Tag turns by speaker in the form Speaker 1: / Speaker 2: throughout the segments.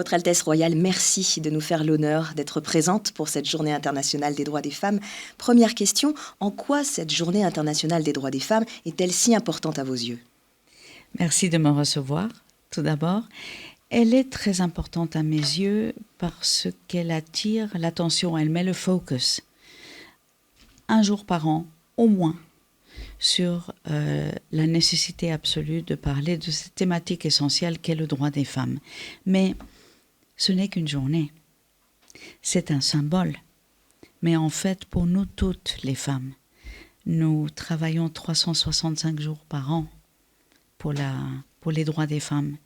Speaker 1: Votre Altesse royale, merci de nous faire l'honneur d'être présente pour cette Journée internationale des droits des femmes. Première question, en quoi cette Journée internationale des droits des femmes est-elle si importante à vos yeux?
Speaker 2: Merci de me recevoir, tout d'abord. Elle est très importante à mes yeux parce qu'elle attire l'attention, elle met le focus, un jour par an, au moins, sur la nécessité absolue de parler de cette thématique essentielle qu'est le droit des femmes. Mais ce n'est qu'une journée, c'est un symbole. Mais en fait, pour nous toutes les femmes, nous travaillons 365 jours par an pour les droits des femmes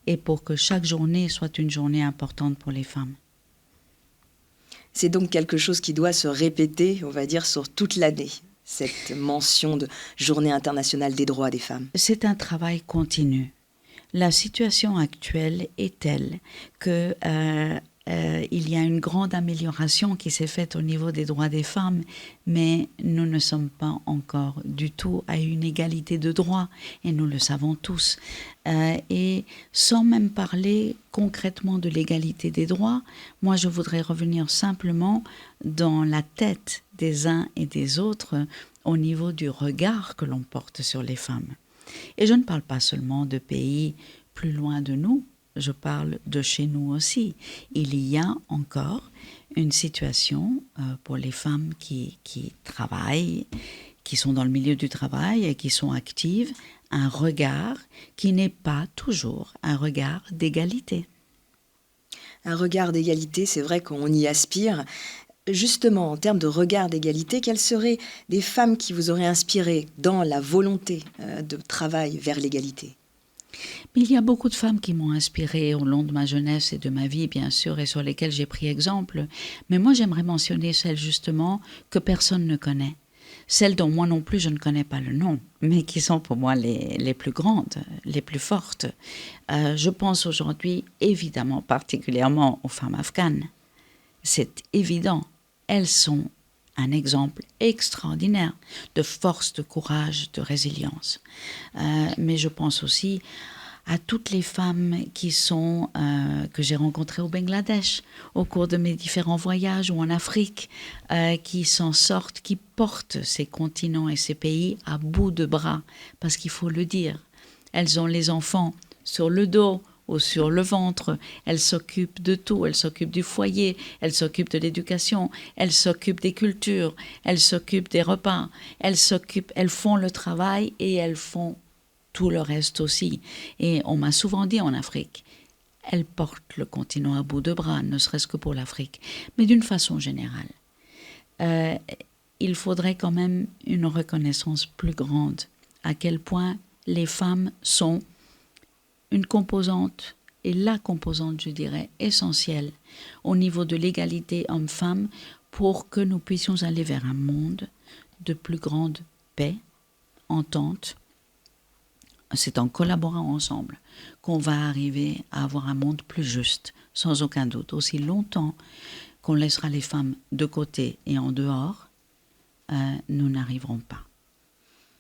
Speaker 2: et pour que chaque journée soit une journée importante pour les femmes.
Speaker 1: C'est donc quelque chose qui doit se répéter, on va dire, sur toute l'année, cette mention de Journée internationale des droits des femmes.
Speaker 2: C'est un travail continu. La situation actuelle est telle que il y a une grande amélioration qui s'est faite au niveau des droits des femmes, mais nous ne sommes pas encore du tout à une égalité de droits, et nous le savons tous. Et sans même parler concrètement de l'égalité des droits, moi je voudrais revenir simplement dans la tête des uns et des autres au niveau du regard que l'on porte sur les femmes. Et je ne parle pas seulement de pays plus loin de nous, je parle de chez nous aussi. Il y a encore une situation pour les femmes qui travaillent, qui sont dans le milieu du travail et qui sont actives, un regard qui n'est pas toujours un regard d'égalité.
Speaker 1: Un regard d'égalité, c'est vrai qu'on y aspire. Justement, en termes de regard d'égalité, quelles seraient des femmes qui vous auraient inspiré dans la volonté de travail vers l'égalité ?
Speaker 2: Mais il y a beaucoup de femmes qui m'ont inspirée au long de ma jeunesse et de ma vie, bien sûr, et sur lesquelles j'ai pris exemple. Mais moi, j'aimerais mentionner celles, justement, que personne ne connaît. Celles dont moi non plus je ne connais pas le nom, mais qui sont pour moi les plus grandes, les plus fortes. Je pense aujourd'hui, évidemment, particulièrement aux femmes afghanes. C'est évident. Elles sont un exemple extraordinaire de force, de courage, de résilience. Mais je pense aussi à toutes les femmes que j'ai rencontrées au Bangladesh au cours de mes différents voyages ou en Afrique, qui s'en sortent, qui portent ces continents et ces pays à bout de bras, parce qu'il faut le dire, elles ont les enfants sur le dos ou sur le ventre, elles s'occupent de tout, elles s'occupent du foyer, elles s'occupent de l'éducation, elles s'occupent des cultures, elles s'occupent des repas, elles font le travail et elles font tout le reste aussi. Et on m'a souvent dit en Afrique, elles portent le continent à bout de bras, ne serait-ce que pour l'Afrique. Mais d'une façon générale, il faudrait quand même une reconnaissance plus grande à quel point les femmes sont une composante, et la composante, je dirais, essentielle au niveau de l'égalité homme-femme pour que nous puissions aller vers un monde de plus grande paix, entente. C'est en collaborant ensemble qu'on va arriver à avoir un monde plus juste, sans aucun doute. Aussi longtemps qu'on laissera les femmes de côté et en dehors, nous n'arriverons pas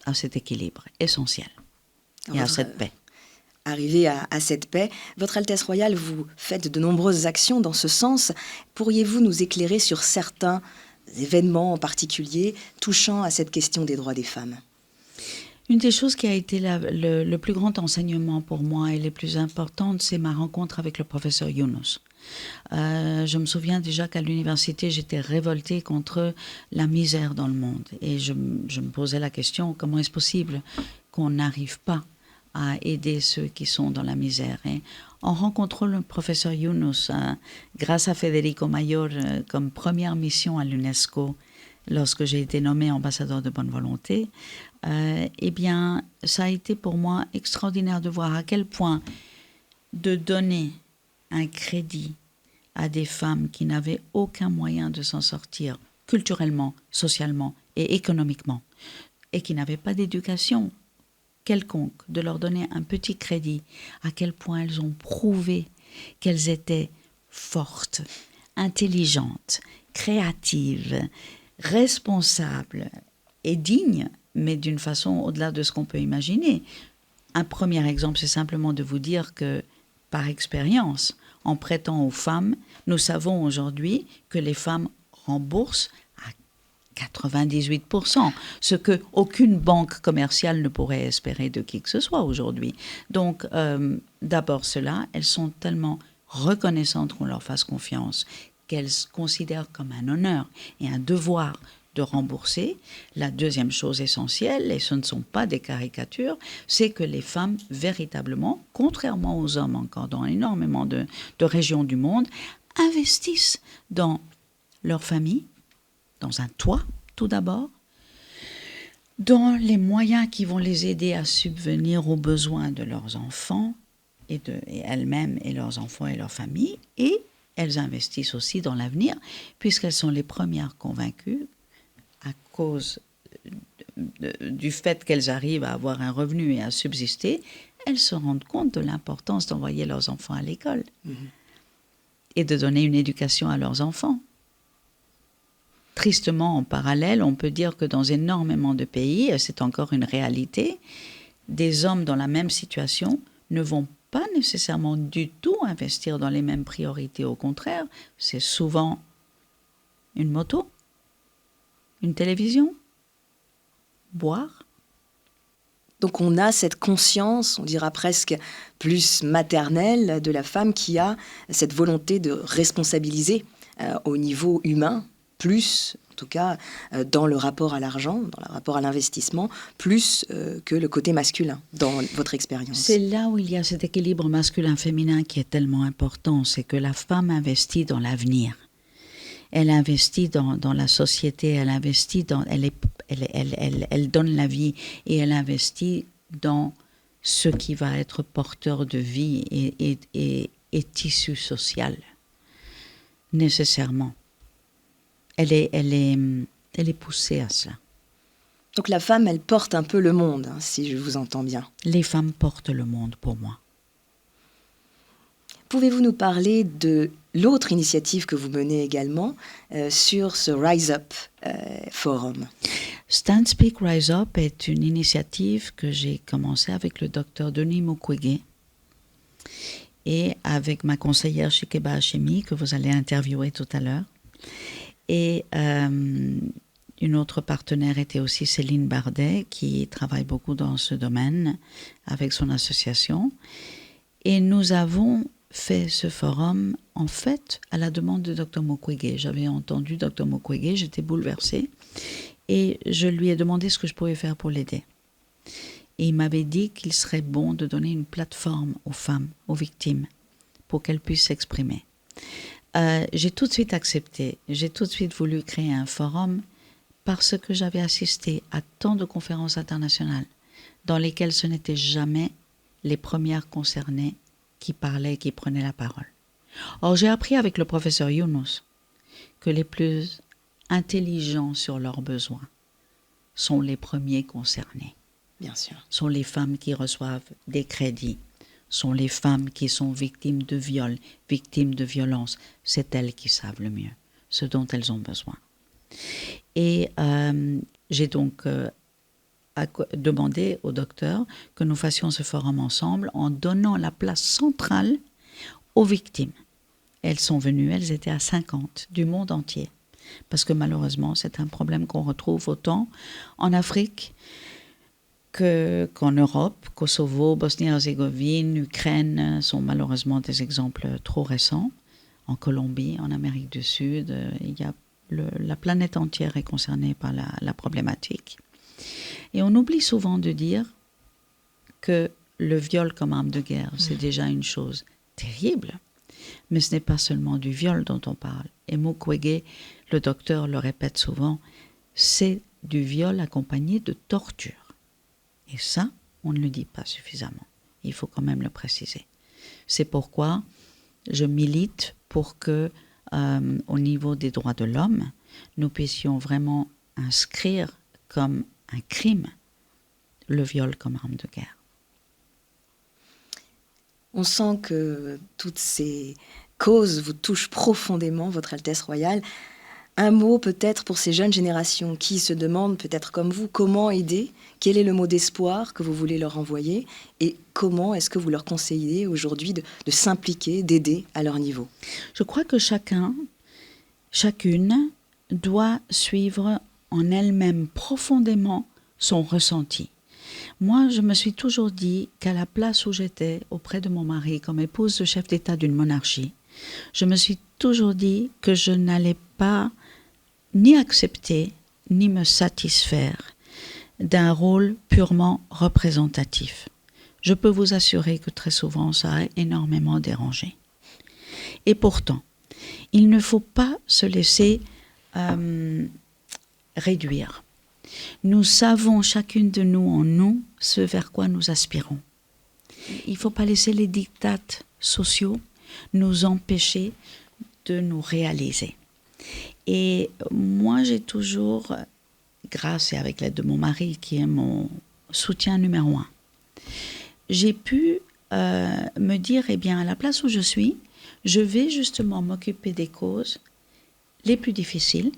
Speaker 2: à cet équilibre essentiel et à cette paix.
Speaker 1: Arriver à cette paix. Votre Altesse royale, vous faites de nombreuses actions dans ce sens. Pourriez-vous nous éclairer sur certains événements en particulier touchant à cette question des droits des femmes ?
Speaker 2: Une des choses qui a été le plus grand enseignement pour moi et les plus importantes, c'est ma rencontre avec le professeur Yunus. Je me souviens déjà qu'à l'université, j'étais révoltée contre la misère dans le monde. Et je me posais la question, comment est-ce possible qu'on n'arrive pas à aider ceux qui sont dans la misère. Et en rencontrant le professeur Yunus, grâce à Federico Mayor, comme première mission à l'UNESCO, lorsque j'ai été nommée ambassadeur de bonne volonté, eh bien, ça a été pour moi extraordinaire de voir à quel point de donner un crédit à des femmes qui n'avaient aucun moyen de s'en sortir culturellement, socialement et économiquement, et qui n'avaient pas d'éducation quelconque, de leur donner un petit crédit, à quel point elles ont prouvé qu'elles étaient fortes, intelligentes, créatives, responsables et dignes, mais d'une façon au-delà de ce qu'on peut imaginer. Un premier exemple, c'est simplement de vous dire que, par expérience, en prêtant aux femmes. Nous savons aujourd'hui que les femmes remboursent à 98%, ce que aucune banque commerciale ne pourrait espérer de qui que ce soit aujourd'hui. Donc, d'abord cela, elles sont tellement reconnaissantes qu'on leur fasse confiance qu'elles considèrent comme un honneur et un devoir de rembourser. La deuxième chose essentielle, et ce ne sont pas des caricatures, c'est que les femmes, véritablement, contrairement aux hommes encore dans énormément de régions du monde, investissent dans leur famille, dans un toit, tout d'abord, dans les moyens qui vont les aider à subvenir aux besoins de leurs enfants, et elles-mêmes et leurs enfants et leurs familles, et elles investissent aussi dans l'avenir, puisqu'elles sont les premières convaincues, à cause du fait qu'elles arrivent à avoir un revenu et à subsister, elles se rendent compte de l'importance d'envoyer leurs enfants à l'école et de donner une éducation à leurs enfants. Tristement, en parallèle, on peut dire que dans énormément de pays, et c'est encore une réalité, des hommes dans la même situation ne vont pas nécessairement du tout investir dans les mêmes priorités. Au contraire, c'est souvent une moto, une télévision, boire.
Speaker 1: Donc on a cette conscience, on dira presque plus maternelle, de la femme qui a cette volonté de responsabiliser au niveau humain, plus, en tout cas, dans le rapport à l'argent, dans le rapport à l'investissement, plus que le côté masculin, dans votre expérience.
Speaker 2: C'est là où il y a cet équilibre masculin-féminin qui est tellement important, c'est que la femme investit dans l'avenir. Elle investit dans la société, elle investit elle donne la vie et elle investit dans ce qui va être porteur de vie et tissu social, nécessairement. Elle est poussée à cela.
Speaker 1: Donc la femme, elle porte un peu le monde, hein, si je vous entends bien.
Speaker 2: Les femmes portent le monde pour moi.
Speaker 1: Pouvez-vous nous parler de l'autre initiative que vous menez également sur ce Rise Up Forum?
Speaker 2: Stand Speak Rise Up est une initiative que j'ai commencée avec le docteur Denis Mukwege et avec ma conseillère Shikeba Hashemi, que vous allez interviewer tout à l'heure. Et une autre partenaire était aussi Céline Bardet, qui travaille beaucoup dans ce domaine avec son association. Et nous avons fait ce forum, en fait, à la demande de Dr Mukwege. J'avais entendu Dr Mukwege, j'étais bouleversée, et je lui ai demandé ce que je pouvais faire pour l'aider. Et il m'avait dit qu'il serait bon de donner une plateforme aux femmes, aux victimes, pour qu'elles puissent s'exprimer. J'ai tout de suite accepté, j'ai tout de suite voulu créer un forum parce que j'avais assisté à tant de conférences internationales dans lesquelles ce n'était jamais les premières concernées qui parlaient, qui prenaient la parole. Or, j'ai appris avec le professeur Younous que les plus intelligents sur leurs besoins sont les premiers concernés.
Speaker 1: Bien sûr.
Speaker 2: Sont les femmes qui reçoivent des crédits, sont les femmes qui sont victimes de viols, victimes de violences. C'est elles qui savent le mieux ce dont elles ont besoin. Et j'ai donc demandé au docteur que nous fassions ce forum ensemble en donnant la place centrale aux victimes. Elles sont venues, elles étaient à 50 du monde entier. Parce que malheureusement, c'est un problème qu'on retrouve autant en Afrique qu'en Europe. Kosovo, Bosnie-Herzégovine, Ukraine sont malheureusement des exemples trop récents. En Colombie, en Amérique du Sud, il y a la planète entière est concernée par la problématique. Et on oublie souvent de dire que le viol comme arme de guerre, c'est déjà une chose terrible. Mais ce n'est pas seulement du viol dont on parle. Et Mukwege, le docteur, le répète souvent, c'est du viol accompagné de torture. Et ça, on ne le dit pas suffisamment. Il faut quand même le préciser. C'est pourquoi je milite pour que, au niveau des droits de l'homme, nous puissions vraiment inscrire comme un crime le viol comme arme de guerre.
Speaker 1: On sent que toutes ces causes vous touchent profondément, Votre Altesse Royale. Un mot peut-être pour ces jeunes générations qui se demandent, peut-être comme vous, comment aider, quel est le mot d'espoir que vous voulez leur envoyer et comment est-ce que vous leur conseillez aujourd'hui de s'impliquer, d'aider à leur niveau?
Speaker 2: Je crois que chacun, chacune doit suivre en elle-même profondément son ressenti. Moi, je me suis toujours dit qu'à la place où j'étais auprès de mon mari comme épouse de chef d'État d'une monarchie, je me suis toujours dit que je n'allais pas ni accepter ni me satisfaire d'un rôle purement représentatif. Je peux vous assurer que très souvent ça a énormément dérangé. Et pourtant, il ne faut pas se laisser réduire. Nous savons chacune de nous en nous ce vers quoi nous aspirons. Il ne faut pas laisser les diktats sociaux nous empêcher de nous réaliser. Et moi, j'ai toujours, grâce et avec l'aide de mon mari, qui est mon soutien numéro 1, j'ai pu me dire, eh bien, à la place où je suis, je vais justement m'occuper des causes les plus difficiles,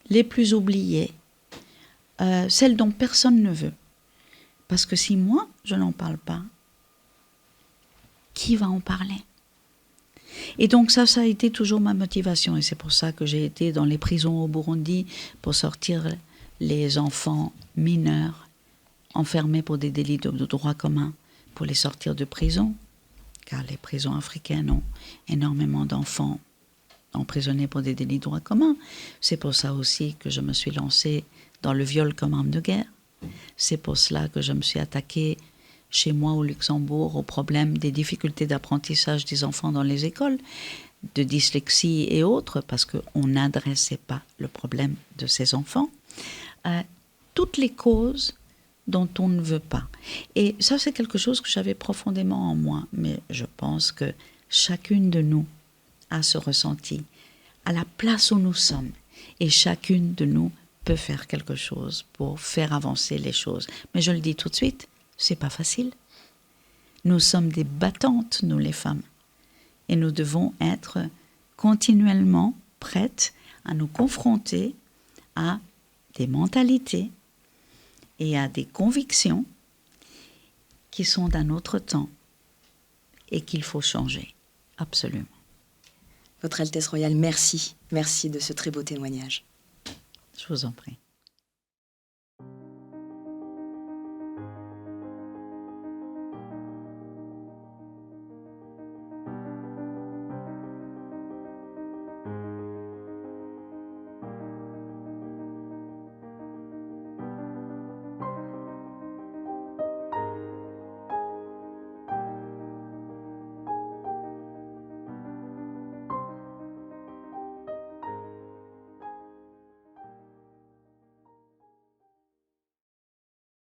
Speaker 2: les plus oubliées, celles dont personne ne veut. Parce que si moi, je n'en parle pas, qui va en parler ? Et donc ça a été toujours ma motivation. Et c'est pour ça que j'ai été dans les prisons au Burundi pour sortir les enfants mineurs enfermés pour des délits de droit commun, pour les sortir de prison. Car les prisons africaines ont énormément d'enfants emprisonnés pour des délits de droit commun. C'est pour ça aussi que je me suis lancée dans le viol comme arme de guerre. C'est pour cela que je me suis attaquée chez moi au Luxembourg au problème des difficultés d'apprentissage des enfants dans les écoles, de dyslexie et autres, parce qu'on n'adressait pas le problème de ces enfants. Toutes les causes dont on ne veut pas. Et ça, c'est quelque chose que j'avais profondément en moi, mais je pense que chacune de nous a ce ressenti à la place où nous sommes, et chacune de nous peut faire quelque chose pour faire avancer les choses. Mais je le dis tout de suite, c'est pas facile. Nous sommes des battantes, nous les femmes, et nous devons être continuellement prêtes à nous confronter à des mentalités et à des convictions qui sont d'un autre temps et qu'il faut changer, absolument.
Speaker 1: Votre Altesse royale, merci. Merci de ce très beau témoignage.
Speaker 2: Je vous en prie.